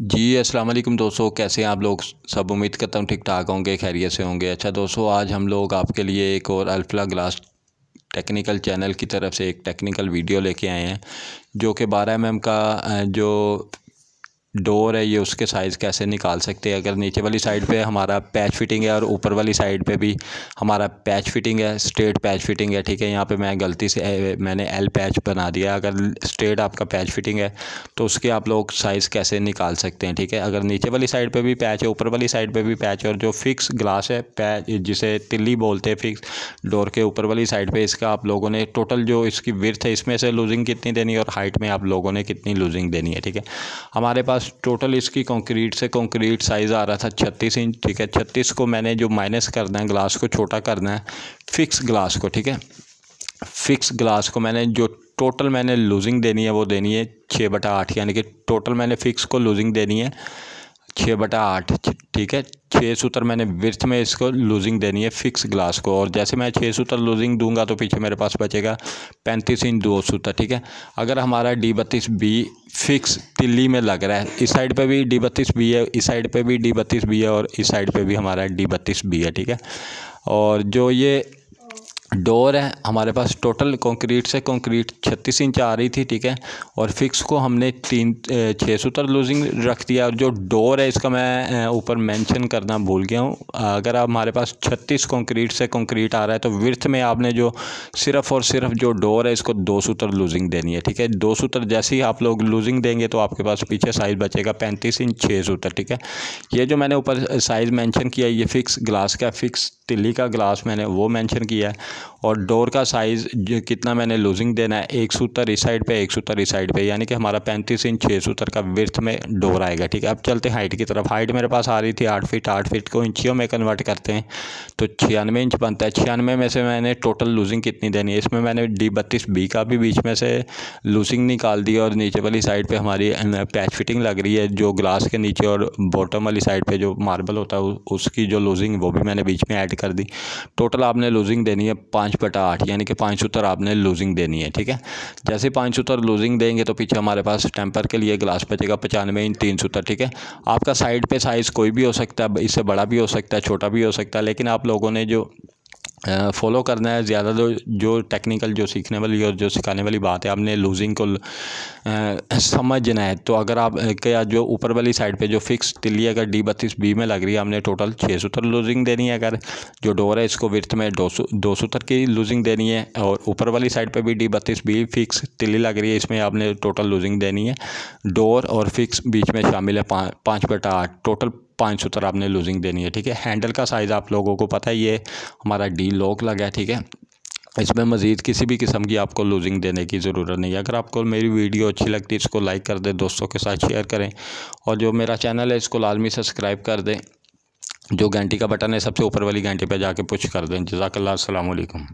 जी अस्सलाम वालेकुम दोस्तों, कैसे हैं आप लोग। सब उम्मीद करता हूँ ठीक ठाक होंगे, खैरियत से होंगे। अच्छा दोस्तों, आज हम लोग आपके लिए एक और अल्फ्ला ग्लास टेक्निकल चैनल की तरफ से एक टेक्निकल वीडियो लेके आए हैं, जो कि 12 mm का जो डोर है ये उसके साइज़ कैसे निकाल सकते हैं। अगर नीचे वाली साइड पे हमारा पैच फिटिंग है और ऊपर वाली साइड पे भी हमारा पैच फिटिंग है, स्ट्रेट पैच फिटिंग है, ठीक है। यहाँ पे मैं गलती से मैंने एल पैच बना दिया। अगर स्ट्रेट आपका पैच फिटिंग है तो उसके आप लोग साइज़ कैसे निकाल सकते हैं, ठीक है। अगर नीचे वाली साइड पे भी पैच है, ऊपर वाली साइड पे भी पैच है, और जो फिक्स ग्लास है पैच जिसे तिल्ली बोलते हैं फिक्स डोर के ऊपर वाली साइड पे, इसका आप लोगों ने टोटल जो इसकी विड्थ है इसमें से लूजिंग कितनी देनी है और हाइट में आप लोगों ने कितनी लूजिंग देनी है, ठीक है। हमारे पास टोटल इसकी कंक्रीट से कंक्रीट साइज़ आ रहा था 36 इंच, ठीक है। 36 को मैंने जो माइनस करना है, ग्लास को छोटा करना है फिक्स ग्लास को, ठीक है। फिक्स ग्लास को मैंने जो टोटल मैंने लूजिंग देनी है वो देनी है 6/8, यानी कि टोटल मैंने फिक्स को लूजिंग देनी है 6/8, ठीक है। 6 सूत्र मैंने विर्थ में इसको लूजिंग देनी है फिक्स ग्लास को, और जैसे मैं 6 सूत्र लूजिंग दूंगा तो पीछे मेरे पास बचेगा 35 इंच 2 सूत्र, ठीक है। अगर हमारा D32B फिक्स तिल्ली में लग रहा है, इस साइड पे भी D32B है, इस साइड पे भी D32B है, और इस साइड पे भी हमारा D32B है, ठीक है। और जो ये डोर है हमारे पास टोटल कंक्रीट से कंक्रीट 36 इंच आ रही थी, ठीक है। और फिक्स को हमने 6 सूत्र लूजिंग रख दिया। और जो डोर है इसका मैं ऊपर मेंशन करना भूल गया हूँ। अगर आप हमारे पास 36 कंक्रीट से कंक्रीट आ रहा है तो विर्थ में आपने जो सिर्फ और सिर्फ जो डोर है इसको 2 सूत्र लूजिंग देनी है, ठीक है। 2 सूत्र जैसे ही आप लोग लूजिंग देंगे तो आपके पास पीछे साइज़ बचेगा 35 इंच 6 सूत्र, ठीक है। ये जो मैंने ऊपर साइज़ मेंशन किया ये फिक्स ग्लास का, फिक्स तिल्ली का ग्लास मैंने वो मेंशन किया है। और डोर का साइज़ जो कितना मैंने लूजिंग देना है, 1 सूत्र इस साइड पे 1 सूत्र इस साइड पे, यानी कि हमारा 35 इंच 6 सूत्र का विर्थ में डोर आएगा, ठीक है। अब चलते हैं हाइट की तरफ। हाइट मेरे पास आ रही थी 8 फीट। 8 फीट को इंचियों में कन्वर्ट करते हैं तो 96 इंच बनता है। 96 में से मैंने टोटल लूजिंग कितनी देनी है, इसमें मैंने D32B का भी बीच में से लूजिंग निकाल दी, और नीचे वाली साइड पर हमारी पैच फिटिंग लग रही है जो ग्लास के नीचे, और बॉटम वाली साइड पर जो मार्बल होता है उसकी जो लूजिंग वो भी मैंने बीच में ऐड कर दी। टोटल आपने लूजिंग देनी है 5/8, यानी कि 5 सूत्र आपने लूजिंग देनी है, ठीक है। जैसे 5 सूत्र लूजिंग देंगे तो पीछे हमारे पास टेम्पर के लिए ग्लास बचेगा 95 इंच 3 सूत्र, ठीक है। आपका साइड पे साइज़ कोई भी हो सकता है, इससे बड़ा भी हो सकता है, छोटा भी हो सकता है, लेकिन आप लोगों ने जो फॉलो करना है ज़्यादा जो टेक्निकल जो सीखने वाली और जो सिखाने वाली बात है, आपने लूजिंग को समझना है। तो अगर आप क्या जो ऊपर वाली साइड पे जो फिक्स तिल्ली अगर D32B में लग रही है, हमने टोटल 6 सूत्र लूजिंग देनी है। अगर जो डोर है इसको विर्थ में 2 सूत्र की लूजिंग देनी है, और ऊपर वाली साइड पे भी D32B फिक्स तिल्ली लग रही है, इसमें आपने टोटल लूजिंग देनी है। डोर और फिक्स बीच में शामिल है 5/8, टोटल 5 सूत्र आपने लूजिंग देनी है, ठीक है। हैंडल का साइज़ आप लोगों को पता है, ये हमारा D लॉक लगा है, ठीक है। इसमें मज़ीद किसी भी किस्म की आपको लूजिंग देने की ज़रूरत नहीं है। अगर आपको मेरी वीडियो अच्छी लगती है इसको लाइक कर दें, दोस्तों के साथ शेयर करें, और जो मेरा चैनल है इसको लाजमी सब्सक्राइब कर दें। जो घंटी का बटन है सबसे ऊपर वाली घंटी पे जाके पुश कर दें। जज़ाकल्लाह, अस्सलाम वालेकुम।